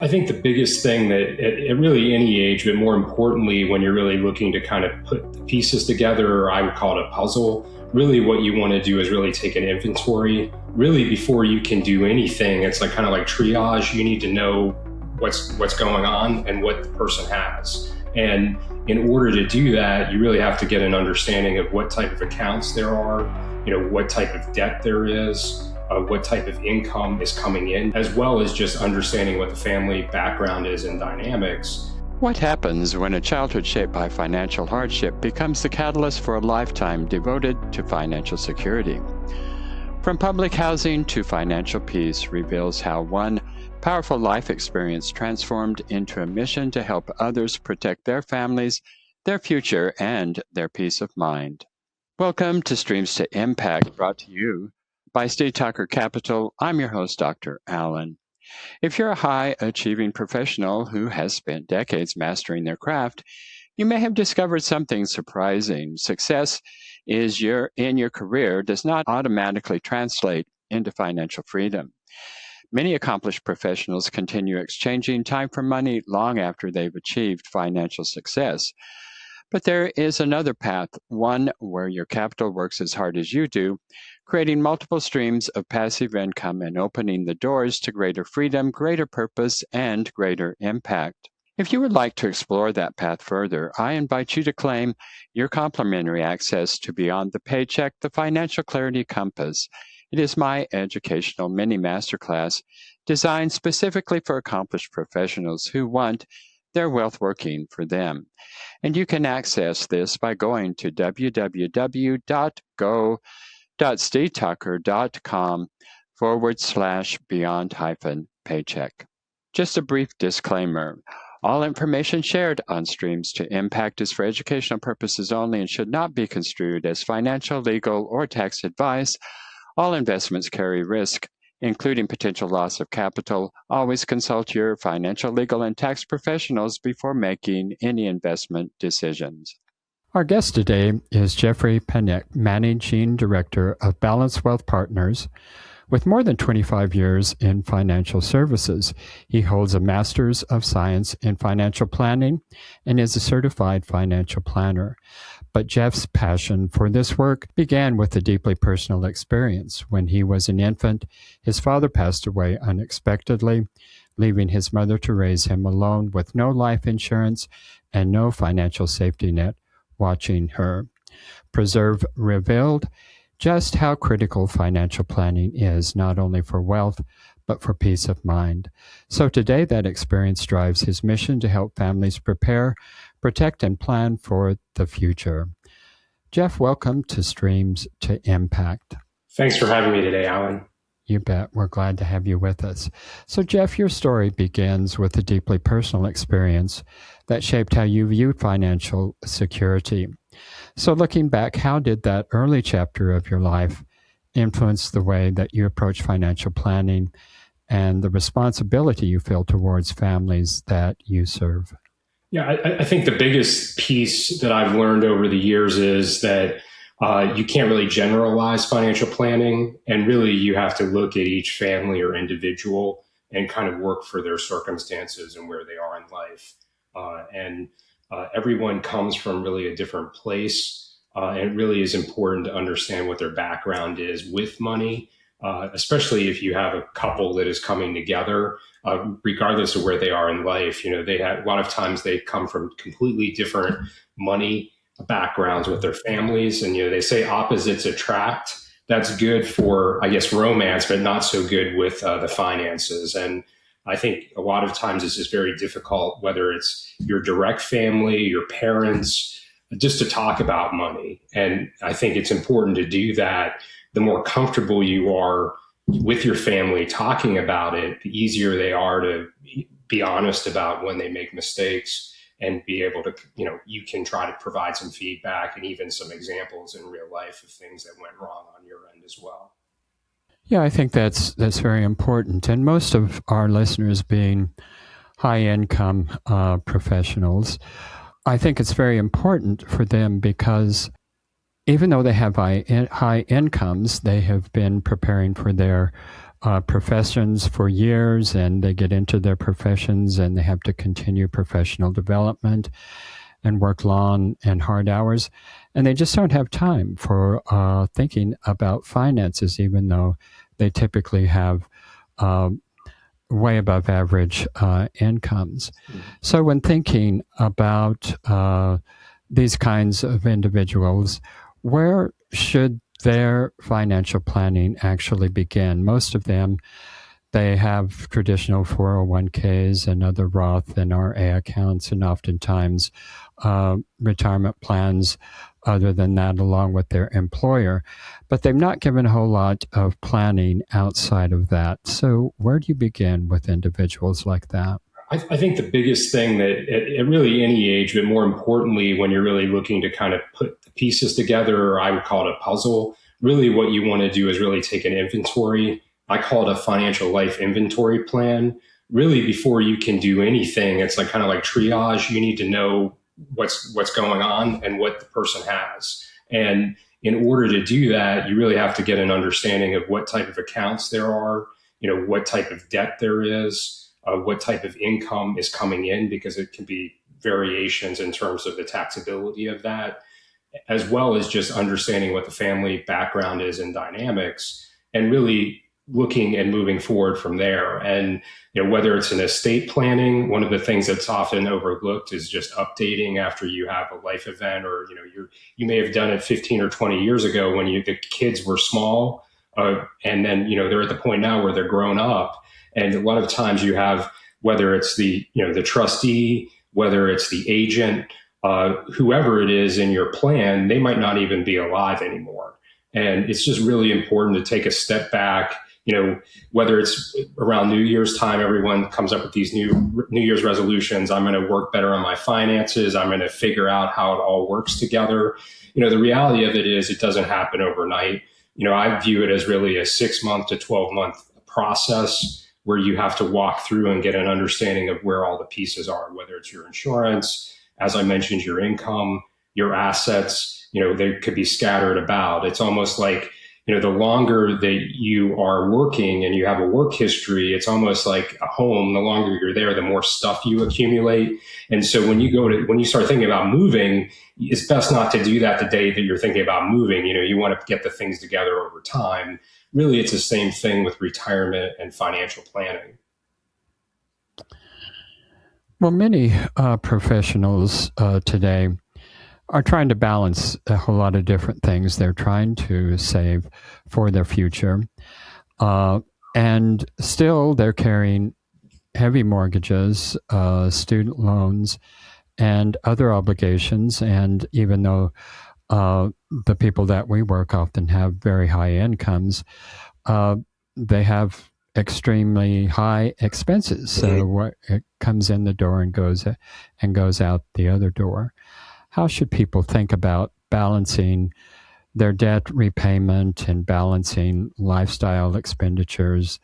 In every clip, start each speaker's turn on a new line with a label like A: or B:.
A: I think the biggest thing that at really any age, but more importantly, when you're really looking to kind of put the pieces together, or I would call it a puzzle, really what you want to do is really take an inventory. Really, before you can do anything, it's like kind of like triage. You need to know what's going on and what the person has. And in order to do that, you really have to get an understanding of what type of accounts there are, what type of debt there is, what type of income is coming in, as well as just understanding what the family background is and dynamics.
B: What happens when a childhood shaped by financial hardship becomes the catalyst for a lifetime devoted to financial security? From public housing to financial peace reveals how one powerful life experience transformed into a mission to help others protect their families, their future, and their peace of mind. Welcome to Streams to Impact, brought to you by Steve Tucker Capital. I'm your host, Dr. Allen. If you're a high-achieving professional who has spent decades mastering their craft, you may have discovered something surprising. Success in your career does not automatically translate into financial freedom. Many accomplished professionals continue exchanging time for money long after they've achieved financial success. But there is another path, one where your capital works as hard as you do, creating multiple streams of passive income and opening the doors to greater freedom, greater purpose, and greater impact. If you would like to explore that path further, I invite you to claim your complimentary access to Beyond the Paycheck, the Financial Clarity Compass. It is my educational mini masterclass designed specifically for accomplished professionals who want their wealth working for them. And you can access this by going to www.go.stevetucker.com/beyond-paycheck. Just a brief disclaimer. All information shared on Streams to Impact is for educational purposes only and should not be construed as financial, legal, or tax advice. All investments carry risk, including potential loss of capital. Always consult your financial, legal, and tax professionals before making any investment decisions. Our guest today is Jeffrey Panik, Managing Director of Balanced Wealth Partners. With more than 25 years in financial services, he holds a Master's of Science in Financial Planning and is a certified financial planner. But Jeff's passion for this work began with a deeply personal experience. When he was an infant, his father passed away unexpectedly, leaving his mother to raise him alone with no life insurance and no financial safety net watching her. Preserve revealed just how critical financial planning is, not only for wealth, but for peace of mind. So today, that experience drives his mission to help families prepare, protect, and plan for the future. Jeff, welcome to Streams to Impact.
A: Thanks for having me today, Alan.
B: You bet. We're glad to have you with us. So, Jeff, your story begins with a deeply personal experience that shaped how you viewed financial security. So looking back, how did that early chapter of your life influence the way that you approach financial planning and the responsibility you feel towards families that you serve?
A: Yeah, I think the biggest piece that I've learned over the years is that you can't really generalize financial planning, and really you have to look at each family or individual and kind of work for their circumstances and where they are in life. Everyone comes from really a different place. And it really is important to understand what their background is with money, especially if you have a couple that is coming together, regardless of where they are in life. They have a lot of times they come from completely different money backgrounds with their families. And, they say opposites attract. That's good for, I guess, romance, but not so good with the finances. And I think a lot of times this is very difficult, whether it's your direct family, your parents, just to talk about money. And I think it's important to do that. The more comfortable you are with your family talking about it, the easier they are to be honest about when they make mistakes and be able to, you can try to provide some feedback and even some examples in real life of things that went wrong on your end as well.
B: Yeah, I think that's very important. And most of our listeners being high-income professionals, I think it's very important for them because even though they have high incomes, they have been preparing for their professions for years, and they get into their professions and they have to continue professional development and work long and hard hours. And they just don't have time for thinking about finances, even though they typically have way above average incomes. So when thinking about these kinds of individuals, where should their financial planning actually begin? Most of them, they have traditional 401ks and other Roth and RA accounts, and oftentimes retirement plans other than that, along with their employer. But they've not given a whole lot of planning outside of that. So where do you begin with individuals like that?
A: I think the biggest thing that at really any age, but more importantly, when you're really looking to kind of put the pieces together, or I would call it a puzzle, really what you want to do is really take an inventory. I call it a financial life inventory plan. Really, before you can do anything, it's like kind of like triage. You need to know what's going on and what the person has. And in order to do that, you really have to get an understanding of what type of accounts there are, what type of debt there is, what type of income is coming in, because it can be variations in terms of the taxability of that, as well as just understanding what the family background is and dynamics, and really looking and moving forward from there. And whether it's an estate planning, one of the things that's often overlooked is just updating after you have a life event, or you may have done it 15 or 20 years ago when the kids were small, and then they're at the point now where they're grown up. And a lot of times you have, whether it's the trustee, whether it's the agent, whoever it is in your plan, they might not even be alive anymore. And it's just really important to take a step back. Whether it's around New Year's time, everyone comes up with these New Year's resolutions. I'm going to work better on my finances. I'm going to figure out how it all works together. The reality of it is it doesn't happen overnight. I view it as really a 6-month to 12-month process, where you have to walk through and get an understanding of where all the pieces are, whether it's your insurance, as I mentioned, your income, your assets, they could be scattered about. It's almost like, the longer that you are working and you have a work history, it's almost like a home. The longer you're there, the more stuff you accumulate. And so when you start thinking about moving, it's best not to do that the day that you're thinking about moving. You want to get the things together over time. Really, it's the same thing with retirement and financial planning.
B: Well, many professionals today are trying to balance a whole lot of different things. They're trying to save for their future, and still they're carrying heavy mortgages, student loans, and other obligations. And even though the people that we work often have very high incomes, they have extremely high expenses. So what it comes in the door and goes out the other door. How should people think about balancing their debt repayment and balancing lifestyle expenditures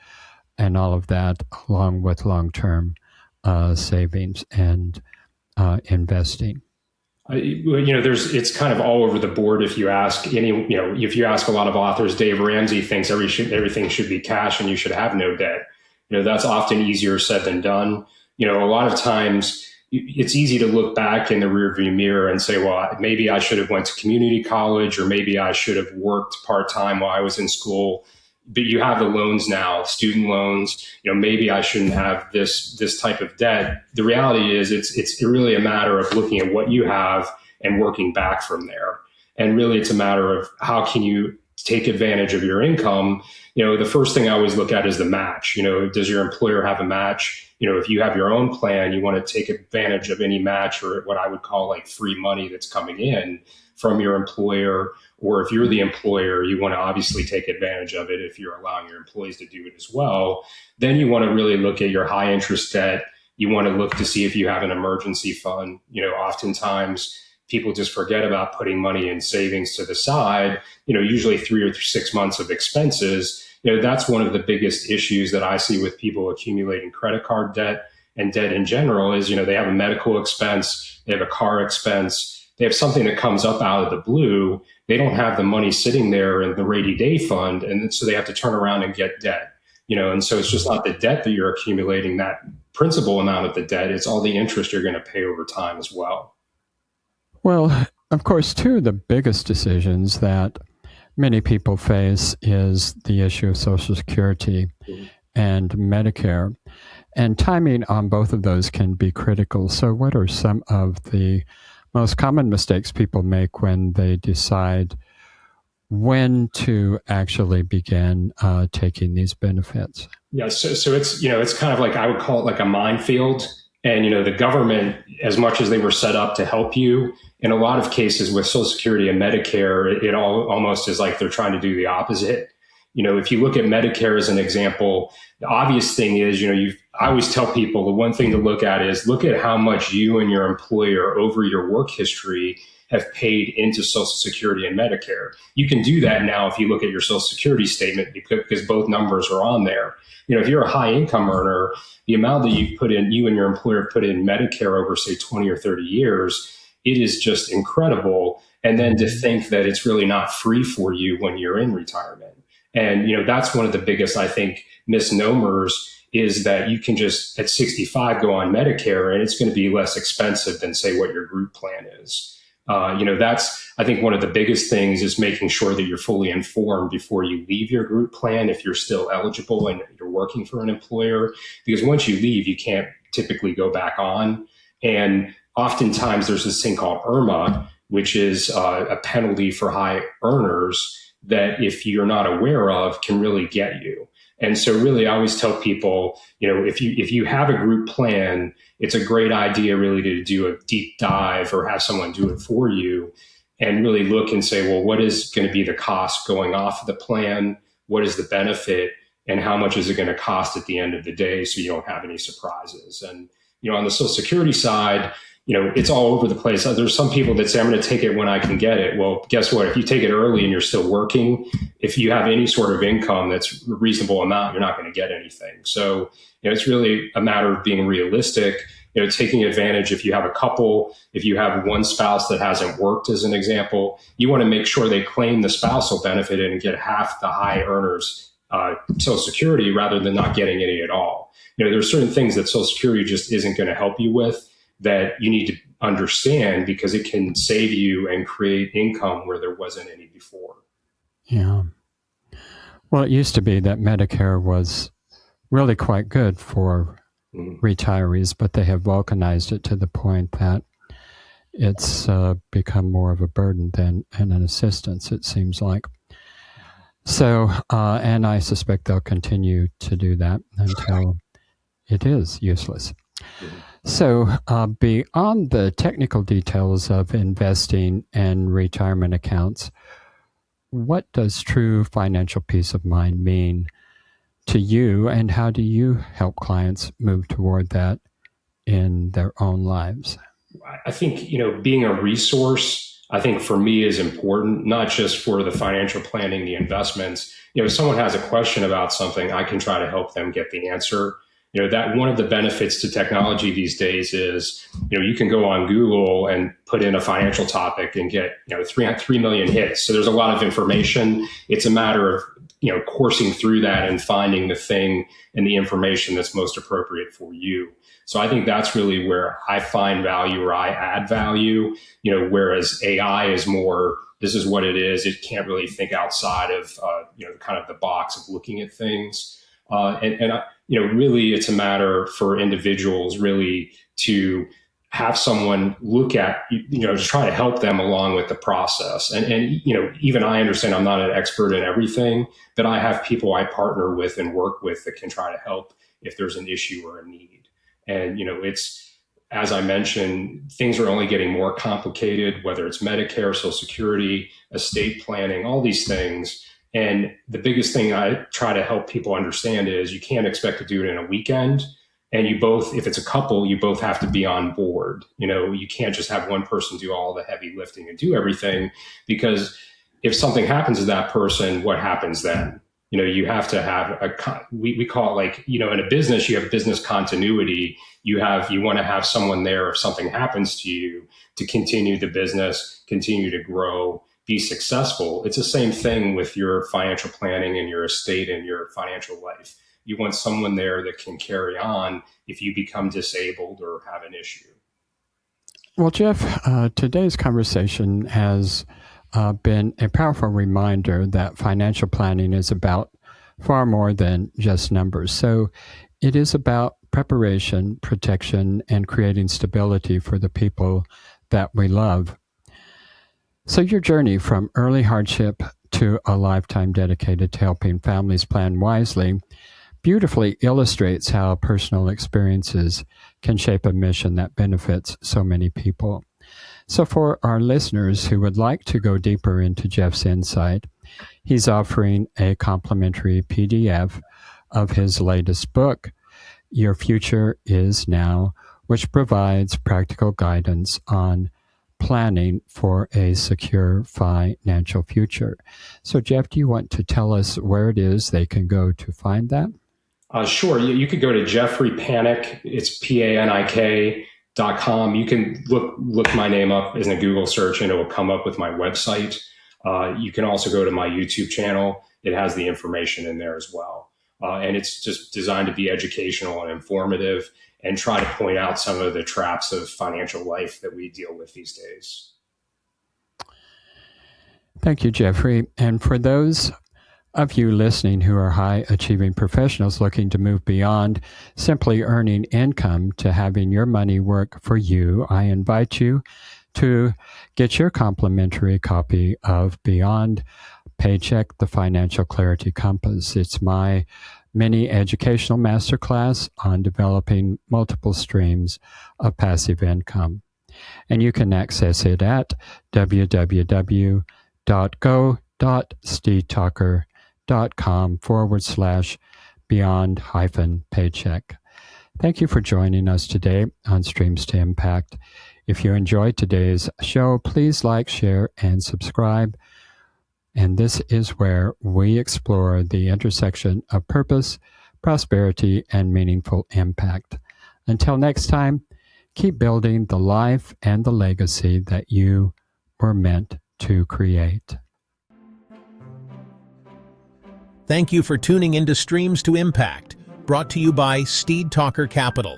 B: and all of that, along with long-term savings and investing?
A: It's kind of all over the board. If you ask if you ask a lot of authors, Dave Ramsey thinks everything should be cash and you should have no debt. That's often easier said than done. A lot of times it's easy to look back in the rearview mirror and say, well, maybe I should have went to community college, or maybe I should have worked part-time while I was in school. But you have the loans now, student loans. Maybe I shouldn't have this type of debt. The reality is it's really a matter of looking at what you have and working back from there. And really, it's a matter of how can you take advantage of your income. The first thing I always look at is the match. Does your employer have a match? If you have your own plan, you want to take advantage of any match, or what I would call like free money that's coming in from your employer. Or if you're the employer, you want to obviously take advantage of it if you're allowing your employees to do it as well. Then you want to really look at your high interest debt. You want to look to see if you have an emergency fund. Oftentimes people just forget about putting money in savings to the side, usually 3 or 6 months of expenses. That's one of the biggest issues that I see with people accumulating credit card debt and debt in general is, they have a medical expense, they have a car expense, they have something that comes up out of the blue. They don't have the money sitting there in the rainy day fund. And so they have to turn around and get debt. And so it's just not the debt that you're accumulating, that principal amount of the debt, it's all the interest you're going to pay over time as well.
B: Well, of course, two of the biggest decisions that many people face is the issue of Social Security and Medicare. And timing on both of those can be critical. So what are some of the most common mistakes people make when they decide when to actually begin taking these benefits?
A: Yeah, so it's kind of like, I would call it like a minefield. And the government, as much as they were set up to help you, in a lot of cases with Social Security and Medicare, it all almost is like they're trying to do the opposite. If you look at Medicare as an example, the obvious thing is, I always tell people the one thing to look at is look at how much you and your employer over your work history have paid into Social Security and Medicare. You can do that now if you look at your Social Security statement because both numbers are on there. If you're a high income earner, the amount that you and your employer put in Medicare over, say, 20 or 30 years, it is just incredible. And then to think that it's really not free for you when you're in retirement. And, that's one of the biggest, I think, misnomers is that you can just at 65 go on Medicare and it's going to be less expensive than, say, what your group plan is. That's, I think, one of the biggest things is making sure that you're fully informed before you leave your group plan if you're still eligible and you're working for an employer, because once you leave, you can't typically go back on. And oftentimes there's this thing called IRMA, which is a penalty for high earners that if you're not aware of can really get you. And so really, I always tell people, if you have a group plan, it's a great idea really to do a deep dive or have someone do it for you and really look and say, well, what is going to be the cost going off of the plan? What is the benefit? And how much is it going to cost at the end of the day so you don't have any surprises? And, on the Social Security side, it's all over the place. There's some people that say, I'm going to take it when I can get it. Well, guess what? If you take it early and you're still working, if you have any sort of income that's a reasonable amount, you're not going to get anything. So, it's really a matter of being realistic, taking advantage. If you have a couple, if you have one spouse that hasn't worked, as an example, you want to make sure they claim the spousal benefit and get half the high earners Social Security rather than not getting any at all. There's certain things that Social Security just isn't going to help you with that you need to understand because it can save you and create income where there wasn't any before.
B: Yeah. Well, it used to be that Medicare was really quite good for retirees, but they have balkanized it to the point that it's become more of a burden than an assistance, it seems like. So, and I suspect they'll continue to do that until it is useless. So beyond the technical details of investing and retirement accounts, what does true financial peace of mind mean to you, and how do you help clients move toward that in their own lives?
A: I think, being a resource, I think for me is important, not just for the financial planning, the investments. If someone has a question about something, I can try to help them get the answer. That one of the benefits to technology these days is, you can go on Google and put in a financial topic and get, 3 million hits. So there's a lot of information. It's a matter of, coursing through that and finding the thing and the information that's most appropriate for you. So I think that's really where I find value or I add value, whereas AI is more, this is what it is. It can't really think outside of, kind of the box of looking at things. Really it's a matter for individuals really to have someone look at, to try to help them along with the process. And even I understand I'm not an expert in everything, but I have people I partner with and work with that can try to help if there's an issue or a need. And, it's, as I mentioned, things are only getting more complicated, whether it's Medicare, Social Security, estate planning, all these things. And the biggest thing I try to help people understand is you can't expect to do it in a weekend. And you both, if it's a couple, you both have to be on board. You can't just have one person do all the heavy lifting and do everything, because if something happens to that person, what happens then? You have to have we call it like, in a business, you have business continuity. You want to have someone there if something happens to you to continue the business, continue to grow, be successful. It's the same thing with your financial planning and your estate and your financial life. You want someone there that can carry on if you become disabled or have an issue.
B: Well, Jeff, today's conversation has been a powerful reminder that financial planning is about far more than just numbers. So it is about preparation, protection, and creating stability for the people that we love. So your journey from early hardship to a lifetime dedicated to helping families plan wisely beautifully illustrates how personal experiences can shape a mission that benefits so many people. So for our listeners who would like to go deeper into Jeff's insight, he's offering a complimentary PDF of his latest book, Your Future Is Now, which provides practical guidance on planning for a secure financial future. So Jeff, do you want to tell us where it is they can go to find that?
A: Sure. You could go to Jeffrey Panik. It's PANIK.com. You can look my name up in a Google search and it will come up with my website. You can also go to my YouTube channel. It has the information in there as well. And it's just designed to be educational and informative and try to point out some of the traps of financial life that we deal with these days.
B: Thank you, Jeffrey. And for those of you listening who are high-achieving professionals looking to move beyond simply earning income to having your money work for you, I invite you to get your complimentary copy of Beyond Paycheck, the Financial Clarity Compass. It's my mini educational masterclass on developing multiple streams of passive income. And you can access it at www.go.steedtalker.com/beyond-paycheck. Thank you for joining us today on Streams to Impact. If you enjoyed today's show, please like, share, and subscribe. And this is where we explore the intersection of purpose, prosperity, and meaningful impact. Until next time, keep building the life and the legacy that you were meant to create.
C: Thank you for tuning into Streams to Impact, brought to you by Steed Talker Capital,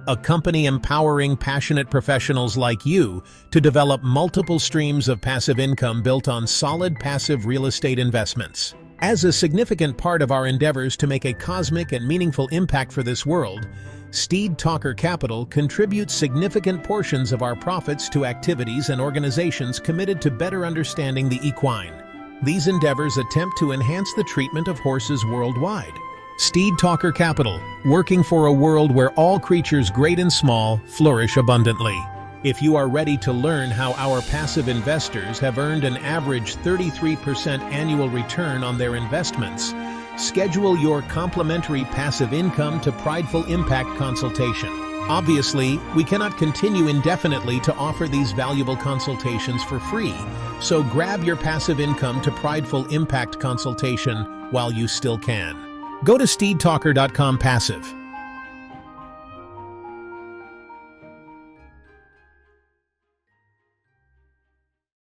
C: a company empowering passionate professionals like you to develop multiple streams of passive income built on solid passive real estate investments. As a significant part of our endeavors to make a cosmic and meaningful impact for this world, Steed Talker Capital contributes significant portions of our profits to activities and organizations committed to better understanding the equine. These endeavors attempt to enhance the treatment of horses worldwide. Steed Talker Capital, working for a world where all creatures great and small flourish abundantly. If you are ready to learn how our passive investors have earned an average 33% annual return on their investments, schedule your complimentary passive income to Prideful Impact consultation. Obviously, we cannot continue indefinitely to offer these valuable consultations for free, so grab your passive income to Prideful Impact consultation while you still can. Go to steedtalker.com/passive